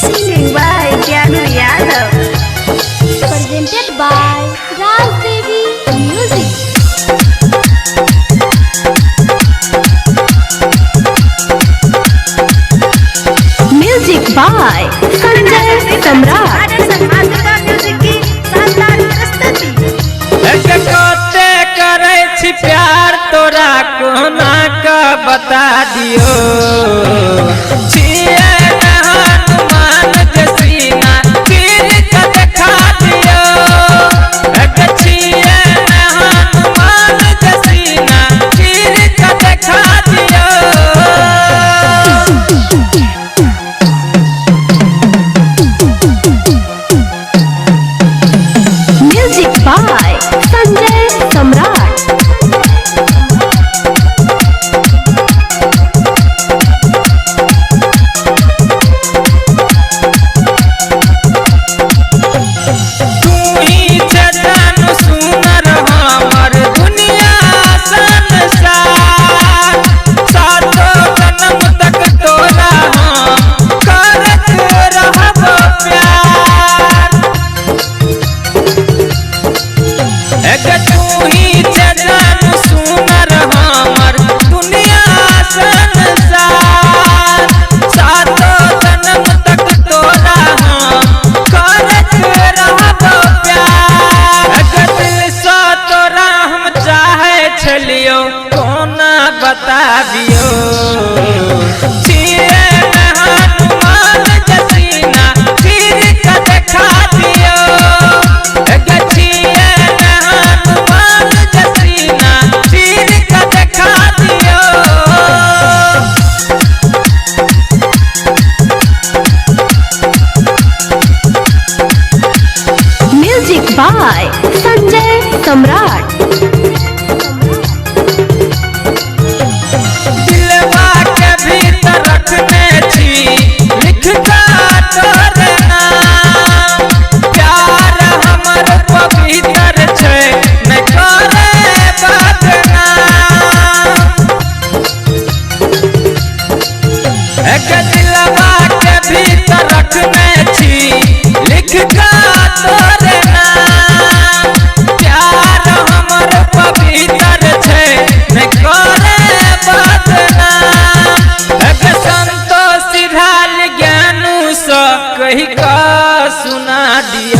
Singing by Gyanu Yadav. Presented by Raj Devi Music. Music by Sanjay Samrat. कते करे छी प्यार तोरा कोना का बता दियो छिए हनुमान जसीना तीर का देखा दियो छिए हनुमान जसीना तीर का देखा दियो Music by Sanjay Samrat. तू ही जतन सुनर हमर दुनिया संसार सातो जन्म तक तोरा हम करत रहब प्यार एक तू ही जतन सुनर हमर दुनिया संसार सातो जन्म तक तोरा हम करत रहब प्यार अगर दिल से तोरा हम चाहे छलियो कोना बताबियो छिए हनुमान जसीना तीर का देखा दियो अगर छिए हनुमान जसीना तीर का देखा दियो Music by Sanjay Samrat. दिलवा के भीतर रखने छी लिख का तोरे नाम प्यार हमर पवित्र छै न करे बदनाम एक दिलवा के भीतर रखने छी लिख का तोरे नाम प्यार हमर पवित्र छै न करे बदनाम एक संतोष ढाल ज्ञानु स कहि का सुना दियो